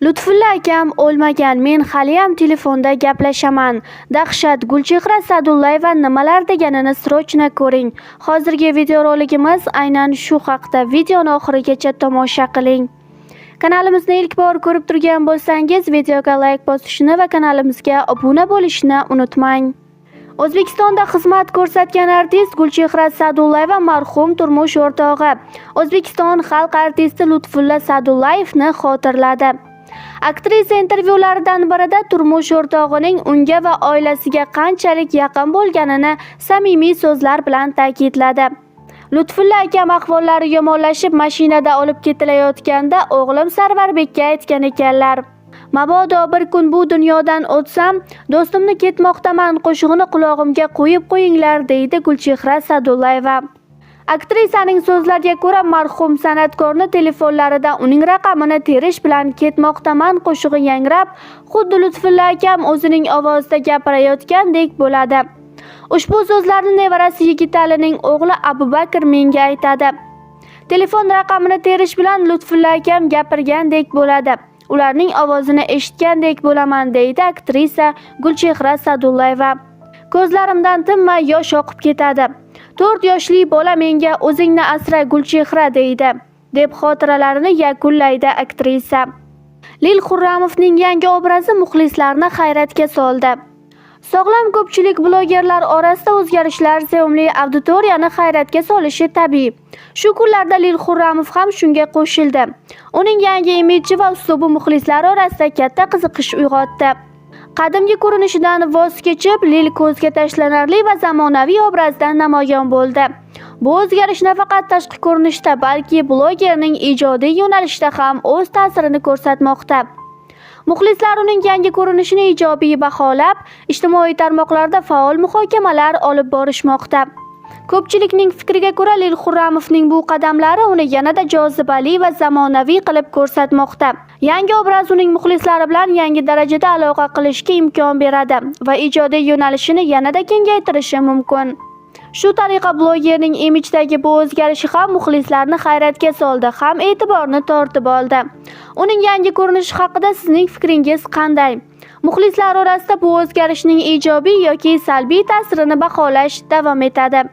Lutfulla akam o'lmagan, men haliyam telefonda gaplashaman. Dahshat, Gulchehra Sa'dullayeva nimalar deganini srochna ko'ring. Hozirgi videorolikimiz aynan shu haqda. Videoni oxirigacha tomosha qiling. Kanalimizni ilk bor ko'rib turgan bo'lsangiz, videoga like bosishni va kanalimizga obuna bo'lishni unutmang. O'zbekistonda xizmat ko'rsatgan artist Gulchehra Sa'dullayeva marhum turmush o'rtog'i, O'zbekiston xalq artisti Lutfulla Sa'dullayevni xotirladi. Aktrisa intervyularidan birida turmush o'rtog'ining unga va oilasiga qanchalik yaqin bo'lganini samimiy so'zlar bilan ta'kidladi. Lutfulla akam ahvollari yomonlashib mashinada olib ketilayotganda o'g'lim Sarvarbekka aytgan ekanlar: "Mabodo bir kun bu dunyodan o'tsam, do'stimni ketmoqdaman qo'shig'ini qulog'imga qo'yib qo'yinglar", deydi Gulchehra Sa'dullayeva. Aktrisaning so'zlariga ko'ra, marhum san'atkorni telefonlarida uning raqamini terish bilan ketmoqdaman qo'shig'i yangrab, xuddi Lutfulla akam o'zining ovozida gapirayotgandek bo'ladi. Ushbu so'zlarni nevarasi Yigitalining o'g'li Abubakr menga aytadi. Telefon raqamini terish bilan Lutfulla akam gapirgandek bo'ladi. Ularning ovozini eshitgandek bo'laman, deydi aktrisa Gulchehra Sa'dullayeva. Ko'zlarimdan tinmay yosh oqib ketadi. 4 yoshli bola menga "O'zingni asra Gulchehra" deydi, deb xotiralarini yakunlaydi aktrisa. Lil Xurramovning yangi obrazi muxlislarni hayratga soldi. Sog'lom ko'pchilik blogerlar orasida o'zgarishlar sevimli auditoriyani hayratga solishi tabiiy. Shu kunlarda Lil Xurramov ham shunga qo'shildi. Uning yangi imidji va uslubi muxlislar orasida katta qiziqish uyg'otdi. Qadimgi ko'rinishidan voz kechib, Lil ko'zga tashlanarli va zamonaviy obrazda namoyon bo'ldi. Bu o'zgarish nafaqat tashqi ko'rinishda, balki blogerning ijodiy yo'nalishida ham o'z ta'sirini ko'rsatmoqda. Muxlislar uning yangi ko'rinishini ijobiy baholab, ijtimoiy tarmoqlarda faol muhokamalar olib borishmoqda. Ko'pchilikning fikriga ko'ra, Lil Xurramovning bu qadamlari uni yanada jozibali va zamonaviy qilib ko'rsatmoqda. Yangi obraz uning muxlislari bilan yangi darajada aloqa qilishga imkon beradi va ijodiy yo'nalishini yanada kengaytirishi mumkin. Shu tariqa blogerning imidjdagi bu o'zgarishi ham muxlislarni hayratga soldi, ham e'tiborni tortib oldi. Uning yangi ko'rinishi haqida sizning fikringiz qanday? Muxlislar orasida bu o'zgarishning ijobiy yoki salbiy ta'sirini baholash davom etadi.